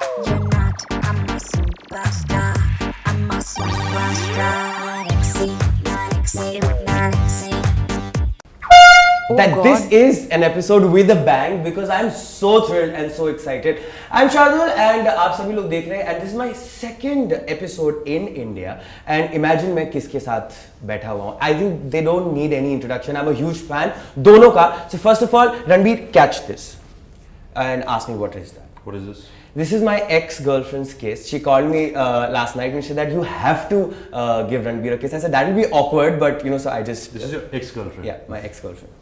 You're not, I'm a superstar. I'm a superstar. Galaxy. That this is an episode with a bang because I'm so thrilled and so excited. I'm Shardul and आप सभी लोग देख रहे हैं and this is my second episode in India and imagine मैं किसके साथ बैठा हुआ हूँ. I think they don't need any introduction. I'm a huge fan दोनों का. So first of all, Ranbir, catch this and ask me what is that. What is this? This is my ex-girlfriend's kiss. She called me last night and she said that you have to give Ranbir a kiss. I said that will be awkward, but you know, so I just. This is your ex-girlfriend? Yeah, my ex-girlfriend.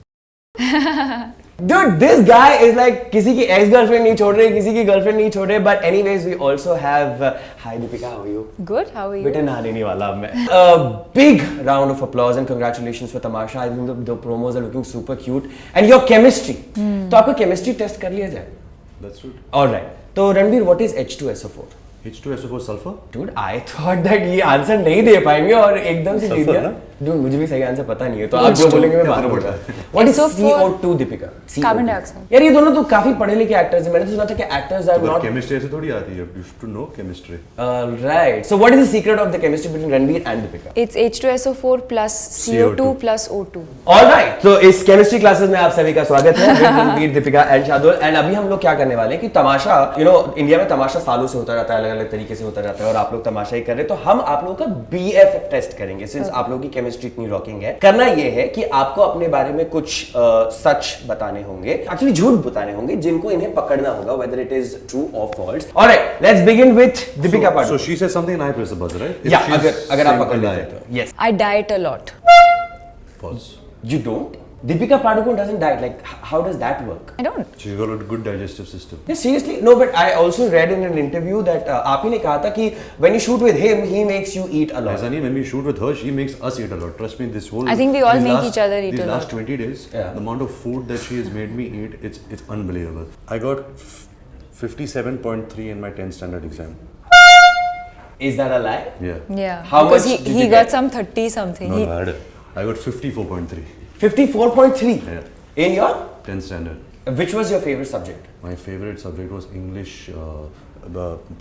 Dude, this guy is like किसी की ex-girlfriend नहीं छोड़ रहे, किसी की girlfriend नहीं छोड़ रहे. But anyways, we also have. Hi Deepika, how are you? Good, how are you? बेटे नहाने नहीं वाला अब मैं. A big round of applause and congratulations for Tamasha. I think the promos are looking super cute and your chemistry. तो आपका chemistry test कर लिया जाए. That's good. All right. तो Ranbir, what is H2SO4? H2SO4 sulfur? Dude, I thought that ये answer नहीं दे पाएंगे और एकदम से दे Sulfur दिया. ना? Dude, मुझे भी सही आंसर पता नहीं है तो आप जो बोलेंगे मैं क्या मानना फर्क पड़ता है. What is SO4? CO2, Deepika? CO2. Carbon dioxide. यार ये दोनों तो काफी पढ़े लिखे एक्टर्स हैं. मैंने तो सुना था कि एक्टर्स आर तो नॉट. chemistry ऐसे थोड़ी आती है. You have to know chemistry. Right. So what is the secret of the chemistry between Ranbir and Deepika? It's H2SO4 plus CO2 plus O2. All right. So इस chemistry classes में आप सभी का स्वागत है. with Ranbir, Deepika and Shardul. And अभी हम लोग क्या करने वाले हैं कि तमाशा, you know, इंडिया में तमाशा सालों से होता रहता है, अलग-अलग तरीके से होता रहता है और आप लोग तमाशा ही कर रहे हैं. तो हम आप लोगों का BF टेस्ट करेंगे. Since आप लोगों की chemistry इतनी rocking है. करना ये है कि आपको अपने बारे में कुछ सच बताने होंगे, एक्चुअली झूठ बताने होंगे जिनको इन्हें पकड़ना होगा, whether it is true or false. All right, let's begin with Deepika Padukone. So she says something and I press the buzzer, right? If Yeah, she's अगर आप saying पकड़ a lie. लेते हैं तो yes. I diet a lot. False. You don't? Deepika Padukone doesn't diet. Like, how does that work? I don't. She's got a good digestive system. Yeah, seriously? No, but I also read in an interview that आप ही ने कहा था कि when you shoot with him, he makes you eat a lot. Aizani, when we shoot with her, she makes us eat a lot. Trust me, this whole. I think we all these make last- each other eat these a last lot. 20 days, Yeah. the amount of food that she has made me eat, it's unbelievable. I got 57.3 in my 10th standard exam. Is that a lie? Yeah. Yeah. How because much did he you got get? some 30 something. No, He, I got 54.3. 54.3 Yeah. in your. 10th standard. Which was your favorite subject? My favorite subject was English.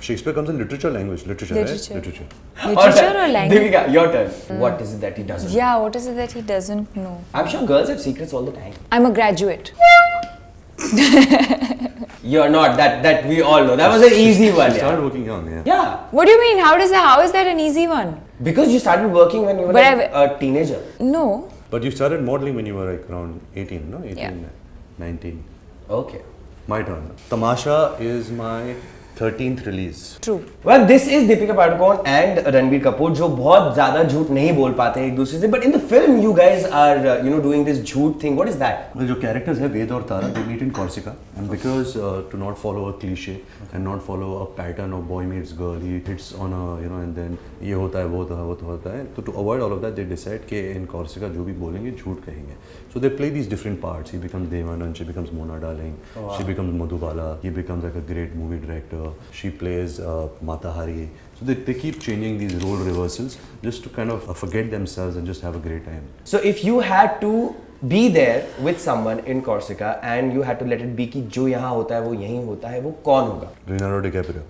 Shakespeare comes in literature, language, literature, Literature. right? Literature. literature or language? Deepika, your turn. What is it that he doesn't? Yeah, what is it that he doesn't know? I'm sure girls have secrets all the time. I'm a graduate. You're not. That we all know. That was an easy one. She Yeah. started working young, yeah. Yeah. What do you mean? How is that an easy one? Because you started working when you were But like a teenager. No. But you started modeling when you were like around 18, no? 18, Yeah. 19. Okay. My turn. Tamasha is my 13th release. True. Well, this is Deepika Padukone and Ranbir Kapoor जो बहुत ज़्यादा झूठ नहीं बोल पाते हैं एक दूसरे से. But in the film, you guys are doing this झूठ thing. What is that? Well, जो characters है वेद और तारा, they meet in Corsica, and because to not follow a cliche and not follow a pattern of boy meets girl, he hits on a and then ये होता है वो होता है. तो to avoid all of that, they decide कि in Corsica जो भी बोलेंगे झूठ कहेंगे. So they play these different parts. He becomes Devanand, she becomes Mona Darling, she becomes Madhubala, he becomes like a great movie director. She plays Mata Hari. So they keep changing these role reversals just to kind of forget themselves and just have a great time. So if you had to be there with someone in Corsica and you had to let it be कि जो यहाँ होता है वो यहीं होता है, वो कौन होगा? Leonardo DiCaprio.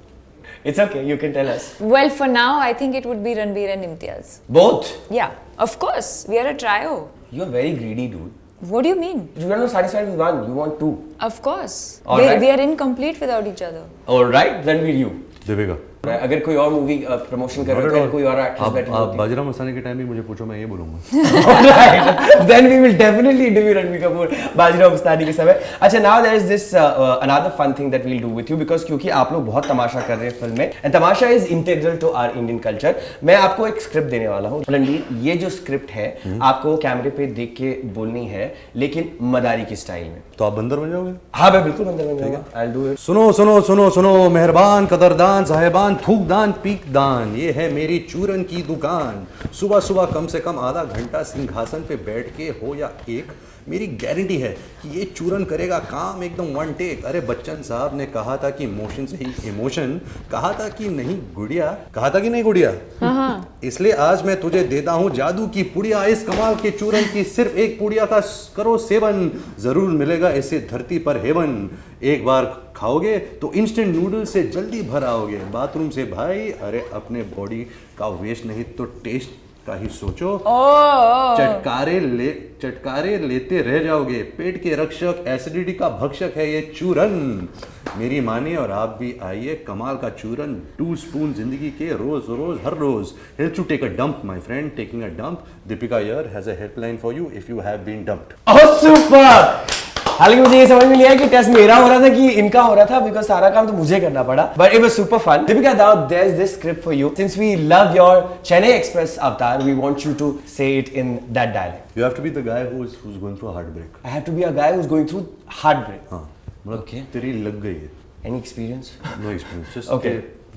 It's okay. You can tell us. Well, for now, I think it would be Ranbir and Imtiaz. Both. Yeah, of course. We are a trio. You're very greedy, dude. What do you mean? You are not satisfied with one. You want two. Of course. All right. We are incomplete without each other. All right. Then will you? Deepika. अगर कोई और movie promotion कर रहे हो तो कोई और actress बैठी आप होती बाजीराव मस्तानी के टाइम भी मुझे पूछो मैं ये बोलूँगा. Alright, then we will definitely interview Ranbir Kapoor, Bajirao Mastani के समय. अच्छा, now there is this another fun thing that we'll do with you because क्योंकि आप लोग बहुत तमाशा कर रहे हैं फिल्म में and Tamasha is integral to our Indian culture. मैं आपको एक स्क्रिप्ट देने वाला हूँ. रणबीर, ये जो स्क्रिप्ट है आपको कैमरे पे देख के बोलनी है लेकिन मदारी की स्टाइल में. तो आप बंदर बन जाओगे? हाँ, मैं बिल्कुल बंदर बन जाऊंगा. I'll do it. सुनो सुनो सुनो सुनो मेहरबान कदरदान साहेबान थूकदान पीकदान, ये है मेरी चूरन की दुकान. सुबह सुबह कम से कम आधा घंटा सिंहासन पे बैठ के हो या एक, मेरी गारंटी है कि ये चूरन करेगा काम एकदम वन टेक. अरे बच्चन साहब ने कहा था कि मोशन से ही इमोशन, कहा था कि नहीं गुड़िया, कहा था कि नहीं गुड़िया. इसलिए आज मैं तुझे देता हूँ जादू की पुड़िया. इस कमाल के चूरन की सिर्फ एक पुड़िया का करो सेवन, जरूर मिलेगा इसे धरती पर हेवन. एक बार खाओगे तो इंस्टेंट नूडल्स से जल्दी भर आओगे। बाथरूम से भाई, अरे अपने बॉडी का वेस्ट नहीं तो टेस्ट का ही सोचो। Oh. चटकारे लेते रह जाओगे। पेट के रक्षक, एसिडिटी का भक्षक है ये चूरन। मेरी मानिए और आप भी आइए, कमाल का चूरन 2 स्पून जिंदगी के रोज हर रोज। Help to take a dump my friend, taking a dump. Deepika here has a helpline for you if you have been dumped. Oh super. हालांकि मुझे ये समझ में नहीं आया कि टेस्ट मेरा हो रहा था कि इनका हो रहा था, बिकॉज सारा काम तो मुझे करना पड़ा, but it was super fun. Deepika, now there is this script for you. Since we love your Chennai Express avatar, we want you to say it in that dialect. You have to be the guy who's going through a heartbreak. I have to be a guy who's going through heartbreak. हाँ, मतलब Okay. तेरी लग गई है। Any experience? No experience. Just Okay.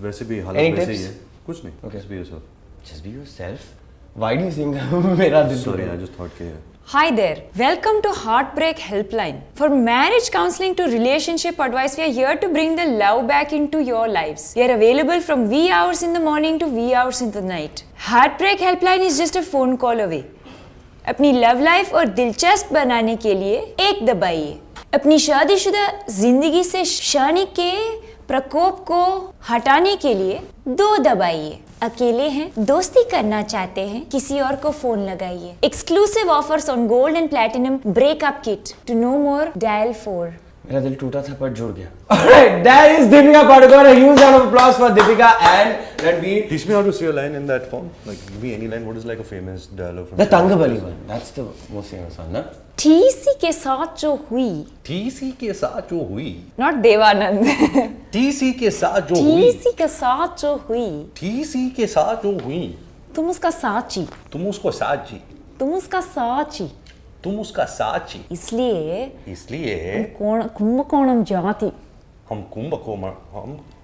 वैसे भी Any हालत वैसे ही tips? है। कुछ नहीं। Okay. Just be yourself. Just be yourself. Why do you think मेरा दिल Sorry, टूटा? I just thought कि Hi there. Welcome to Heartbreak Helpline. For marriage counseling to relationship advice, we are here to bring the love back into your lives. We are available from wee hours in the morning to wee hours in the night. Heartbreak Helpline is just a phone call away. अपनी love life और दिलचस्प बनाने के लिए एक दबाइए। अपनी शादीशुदा जिंदगी से शनि के प्रकोप को हटाने के लिए 2 दबाइए। अकेले हैं, दोस्ती करना चाहते हैं, किसी और को फोन लगाइए। Exclusive offers on gold and platinum breakup kit. To know more dial 4। मेरा दिल टूटा था पर जुड़ गया। Alright, that is Deepika Padukone. A huge round of applause for Deepika and Ranveer. Teach me how to say a line in that form. Like, give me any line. What is like a famous dialogue from? The Tangabali one. That's the most famous one, na? TC के साथ जो हुई, TC के साथ जो हुई। not Devanand. TC के साथ जो हुई। TC के साथ जो हुई, TC के साथ जो हुई। तुम उसका साची, तुम उसको साची। तुम उसका साची। तुम उसका साची। इसलिए कुंभकोणम जाति, हम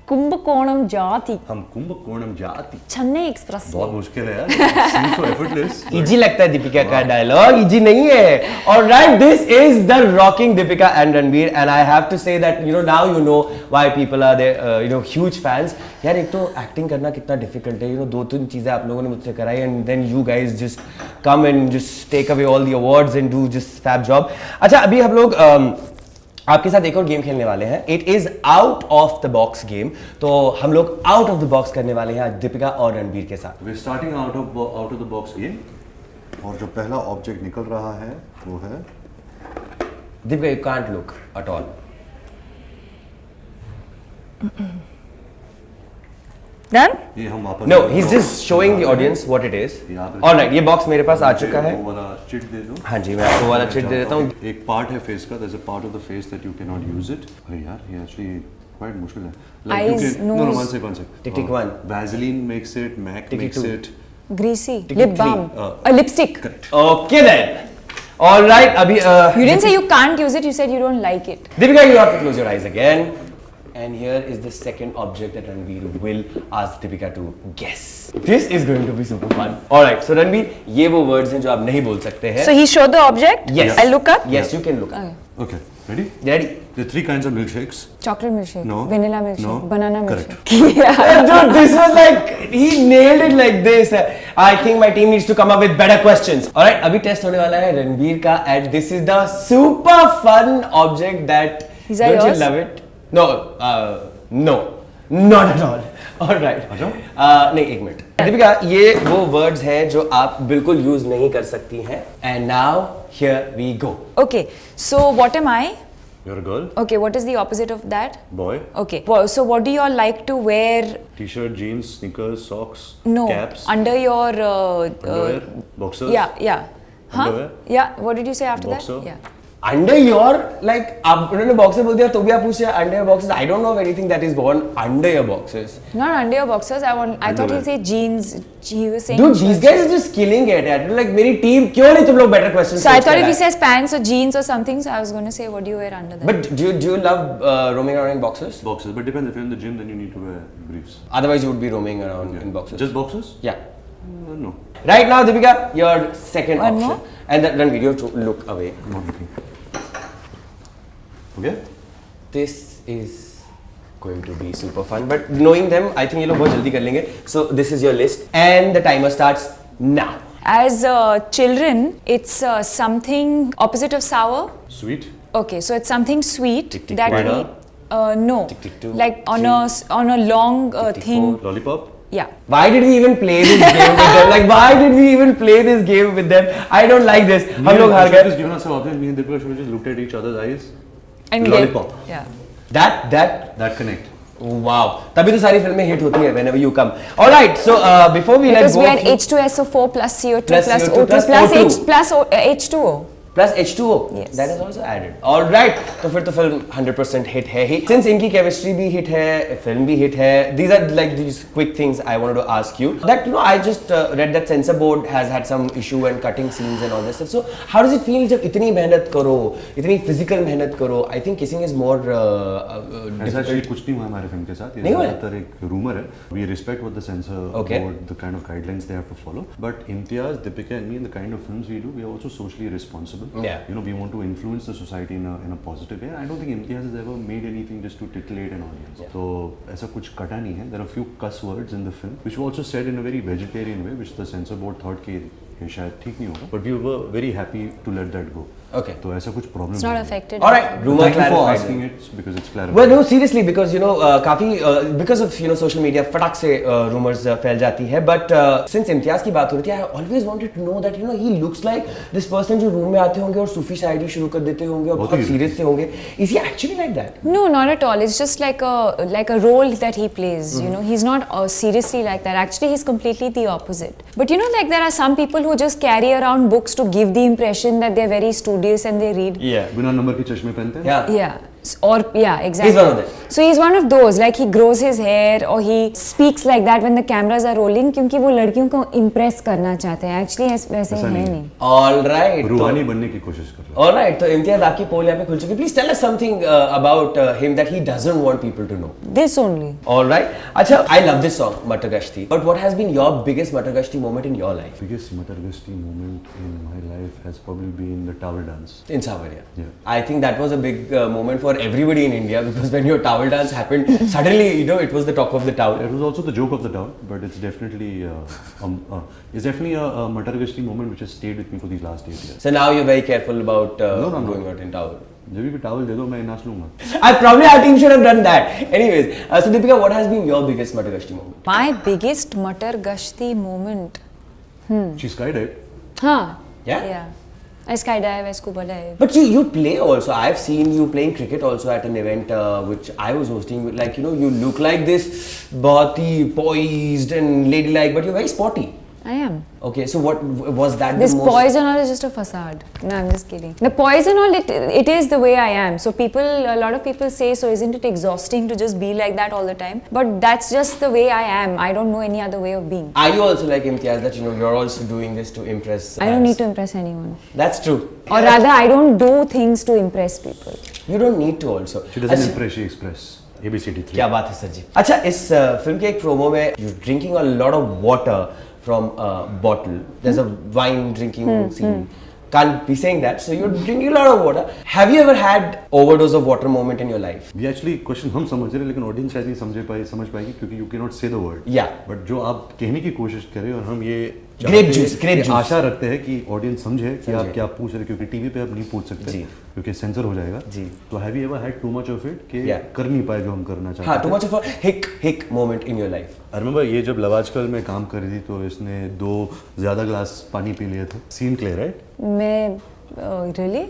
कुंभकोणम जाति, कुंभकोणम जाति। चेन्नई एक्सप्रेस। बहुत मुश्किल है यार। Seems so effortless. Easy लगता है दीपिका का डायलॉग, इजी नहीं है। Alright, this is the rocking Deepika and Ranveer, and I have to say that now you know why people are there, huge fans. यार एक तो एक्टिंग करना कितना डिफिकल्ट है, 2-3 चीजें आप लोगों ने मुझसे कराई, and then you guys just come and just take away all the awards and do just fab job. अच्छा, अभी हम लोग आपके साथ एक और गेम खेलने वाले हैं। It is out of the box game. तो हम लोग आउट ऑफ द बॉक्स करने वाले हैं आज दीपिका और रणवीर के साथ। We're starting out of the box game. और जो पहला ऑब्जेक्ट निकल रहा है वो है Deepika, you can't look at all. Done? ये हम वापस no, he is just showing the audience what it is. यहाँ पे- ऑलराइट, ये बॉक्स मेरे पास आ चुका है। वो वाला चिट दे दो। हाँ जी, मैं आपको वाला चिट दे देता हूँ। एक पार्ट है फेस का, there's a part of the face that you cannot use it. अरे यार, ये actually quite मुश्किल है। Like you Eyes, can, no, nose. one sec. Tick, tick, one. Vaseline makes it, MAC Tick, tick, makes two. it. Greasy. Tick Lip three. balm. A lipstick. Okay then, alright. अभी You didn't say you can't use it, you said you don't like it. Deepika, you have to close your eyes again. And here is the second object that Ranveer will ask Deepika to guess. This is going to be super fun. Alright, so Ranveer, ये वो words हैं जो आप नहीं बोल सकते हैं। So he showed the object? Yes. I look up? Yes, you can look up. Okay, ready? Ready? There are 3 kinds of milkshakes. Chocolate milkshake. No. Vanilla milkshake. No. Banana Correct. milkshake. Yeah. Dude, this was like, he nailed it like this. I think my team needs to come up with better questions. Alright, अभी test होने वाला है रणवीर का, and this is the super fun object that, Is that don't you yours? love it? No, no, not at all. Alright. अच्छा? नहीं, एक minute. Deepika, ये वो वर्ड्स हैं जो आप बिल्कुल यूज नहीं कर सकती हैं। And now, here we go. Okay. So what am I? You're a girl, Okay. What is the opposite of that? boy, Okay. So what do you all like to wear? t-shirt, jeans, sneakers, socks, No. caps, Under your. underwear, boxers. Yeah. Yeah. Huh? Underwear? Yeah. What did you say after Boxer. that? Yeah. Under your, like, आप उन्होंने boxer बोल दिया तो भी आप पूछ रहे हैं under your boxes. I don't know of anything that is worn under your boxes. Not under your boxers. I thought Underwear. he'll say jeans. He was saying. Dude, these guys are just killing it. यार. Like, मेरी team क्यों नहीं तुम लोग better questions So I पूछते thought if हैं? he says pants or jeans or something, so I was going to say, what do you wear under that? But do you love roaming around in boxers? Boxers, but depends if you're in the gym, then you need to wear briefs. Otherwise, you would be roaming around in boxers. Just boxers? Yeah. No, Right now, Deepika, your second One option. more? And then Ranveer, you have to look away. not looking. Okay? This is going to be super fun. But knowing them, I think ये लोग बहुत जल्दी कर लेंगे. So this is your list, and the timer starts now. As children, it's something opposite of sour. Sweet. Okay, so it's something sweet Tick, tick, that banana. we. No. Tick, 2, Like on a long thing. Lollipop? Yeah. Why did we even play this game with them? Like, why did we even play this game with them? I don't like this. हम लोग हार just गए. given us an option. Me and Deepika should have just looked at each other's eyes. And Lollipop. Yeah. That. connect. Wow. तभी तो सारी फिल्में hit होती हैं whenever you come. All right. So before we Because let we go. had H2SO4 plus CO2 Plus plus CO2 O2 plus plus O2. H plus H2O. Plus H2O. Yes. That is also added. All right. तो फिर तो film 100% hit है ही. Since इनकी chemistry भी hit है, film भी hit है. These are like these quick things I wanted to ask you. That I just read that censor board has had some issue and cutting scenes and all this stuff. So how does it feel जब इतनी मेहनत करो, इतनी physical मेहनत करो? I think kissing is more ऐसा actually कुछ नहीं हुआ हमारे फिल्म के साथ. ये नहीं हुआ? ज़्यादातर एक rumor है. We respect what the censor Okay. board, the kind of guidelines they have to follow. But Imtiaz, Deepika and me, and the kind of films we do, we are also socially responsible. Yeah. We want to influence the society in a positive way. I don't think Imtiaz has ever made anything just to titillate an audience. Yeah. So ऐसा कुछ कटा नहीं है. There are a few cuss words in the film, which were also said in a very vegetarian way, which the censor board thought कि ये शायद ठीक नहीं होगा. But we were very happy to let that go. Okay. तो ऐसा कुछ problem It's not नहीं है. affected. All right. Rumor Thank you for clarified. asking it because it's clarified. Well, no, seriously, because काफी because of social media फटाक से rumors फैल जाती है. But since इम्तियाज की बात हो रही थी, I always wanted to know that he looks like this person जो रूम में आते होंगे और सूफी शायरी शुरू कर देते होंगे और बहुत सीरियस से होंगे. Is he actually like that? No, not at all. It's just like a role that he plays. He's not seriously like that. Actually, he's completely the opposite. But like there are some people who just carry around books to give the impression that they're very studious and they read. Yeah. बिना number के चश्मे पहनते हैं. Yeah. Yeah. Exactly. He's one of them. So he's one of those. Like he grows his hair or he speaks like that when the cameras are rolling क्योंकि वो लड़कियों को impress करना चाहते हैं. Actually वैसे है नहीं. All right. रूहानी बनने की कोशिश कर रहा है. All right. तो इम्तियाज आपकी पोल यहाँ पे खुल चुकी है. Please tell us something about him that he doesn't want people to know. This only. All right. अच्छा, I love this song Matar Gashti. But what has been your biggest Matar Gashti moment in your life? Biggest Matar Gashti moment in my life has probably been the towel dance. In Savaria. Yeah. I think that was a big moment for everybody in India because when your towel dance happened, suddenly it was the talk of the town. It was also the joke of the town, but it's definitely a Matar Gashti moment which has stayed with me for these last 8 years. So now you're very careful about No. going out in towel. जब भी towel दे दो मैं नाच लूँगा. I probably our team should have done that. Anyways, so Deepika, what has been your biggest Matar Gashti moment? My biggest Matar Gashti moment. She skydived. Huh. Yeah? I skydive, I scuba dive. But you play also. I've seen you playing cricket also at an event which I was hosting. Like you look like this, बहुत ही poised and ladylike, but you're very sporty. I am. Okay, so what was that? This the most... poise and all is just a facade. No, I'm just kidding. The poise and all, it is the way I am. So a lot of people say, so isn't it exhausting to just be like that all the time? But that's just the way I am. I don't know any other way of being. Are you also like Imtiaz that you're also doing this to impress? I don't need to impress anyone. That's true. Or rather, I don't do things to impress people. You don't need to also. She doesn't impress, she express. ABCD3. क्या बात है sir जी. अच्छा, इस film के एक promo में you're drinking a lot of water from a bottle. There's a wine drinking scene. Can't be saying that. So you're drinking a lot of water. Have you ever had overdose of water moment in your life? We actually question हम समझ रहे हैं लेकिन audience शायद नहीं समझ पाएगी क्योंकि you cannot say the word. Yeah. But जो आप कहने की कोशिश कर रहे हैं और हम ये Grape juice. आशा रखते हैं कि ऑडियंस समझे कि आप क्या पूछ रहे हैं क्योंकि टीवी पे आप नहीं पूछ सकते जी. क्योंकि सेंसर हो जाएगा. जी. तो have you ever had too much of it कि Yeah. कर नहीं पाए जो हम करना चाहते हाँ, हैं? too much of a hick moment in your life. I remember ये जब लवाजकल में काम कर रही थी तो इसने 2 ज़्यादा ग्लास पानी पी लिए थे. Scene clear right? मैं really?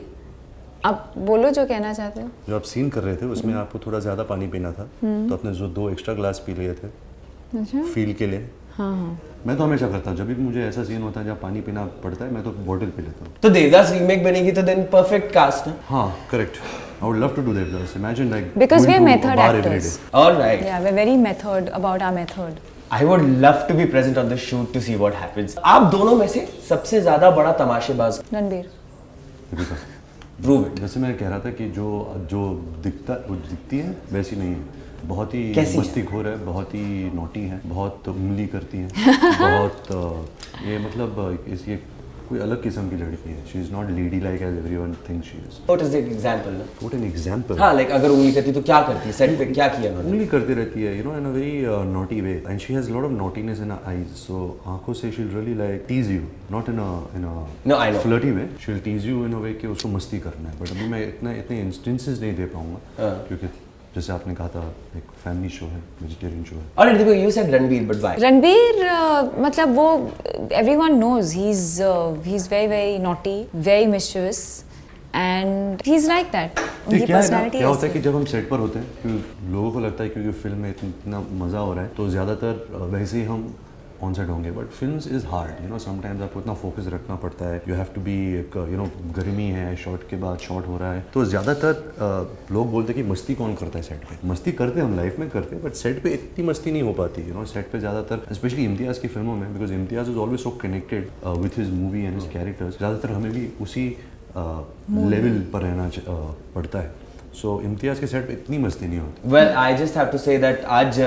आप बोलो जो कहना चाहते हो. जो आप सीन कर रहे थे उसमें आपको थोड़ा ज़्यादा पानी पीना था तो आपने जो 2 एक्स्ट्रा ग्लास पी लिए थे फील के लिए. हाँ. मैं तो हमेशा करता हूँ जब भी मुझे ऐसा सीन होता है जब पानी पीना पड़ता है मैं तो बॉटल पी लेता हूँ. तो देवदास रीमेक बनेगी तो then perfect cast ना? हाँ correct. I would love to do that. Imagine like Because going we are to a method bar every actors. day. All right. Yeah, we're very method about our method. I would love to be present on the shoot to see what happens. आप दोनों में से सबसे ज्यादा बड़ा तमाशेबाज Ranbir. देखो, prove it. जैसे मैं कह रहा था कि जो दिखती है वैसी नहीं है. बहुत ही कैसी है? मस्तीखोर है, बहुत ही नोटी है, बहुत उंगली करती है, बहुत ये मतलब ये कोई अलग किस्म की लड़की है. She is not lady like as everyone thinks she is. What is the example ना? What an example. हाँ, like अगर उंगली करती तो क्या करती? सेट पे क्या किया उन्होंने? उंगली करती रहती है, in a very naughty way, and she has a lot of naughtiness in her eyes. So आंखों से she'll really like tease you, not in a No, I know. flirty way. She'll tease you in a way कि उसको मस्ती करना है. But अभी मैं इतने instances नहीं दे पाऊंगा क्योंकि जैसे आपने कहा था एक फैमिली शो है, वेजिटेरियन शो है. All right, Deepika, you said Ranbir, but why? Ranbir मतलब वो everyone knows he's very very naughty, very mischievous, and he's like that. उनकी क्या है ना, personality क्या होता है ऐसी कि जब हम सेट पर होते हैं, क्योंकि लोगों को लगता है क्योंकि फिल्म में इतना मज़ा हो रहा है तो ज़्यादातर वैसे ही हम ऑन सेट होंगे. But film is hard, you know, sometimes आपको इतना फोकस रखना पड़ता है. You have to be, you know, गर्मी है, शॉट के बाद शॉट हो रहा है, तो ज़्यादातर लोग बोलते हैं कि मस्ती कौन करता है सेट पे. मस्ती करते हम लाइफ में करते हैं, बट सेट पे इतनी मस्ती नहीं हो पाती. यू नो, सेट पे ज़्यादातर स्पेशली इम्तियाज़ की फिल्मों में, because Imtiaz is always so connected with his movie and his characters, ज़्यादातर हमें भी उसी लेवल पर रहना पड़ता है. सो इम्तियाज़ के सेट पे इतनी मस्ती नहीं होती. Well, I just have to say that आज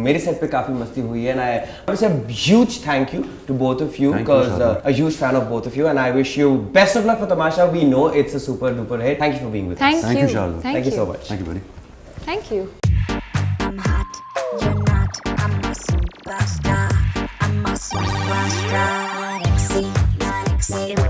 मेरे सेट पे काफी मस्ती हुई है, and I want to say a huge thank you to both of you Thank you, because Shardul. a huge fan of both of you, and I wish you best of luck for Tamasha. We know it's a super duper hit. Thank you for being with us. Thank you, Shardul. Thank you so much. Thank you, buddy. Thank you. I'm hot, you're not. I'm a superstar. I'm a superstar. Galaxy, galaxy.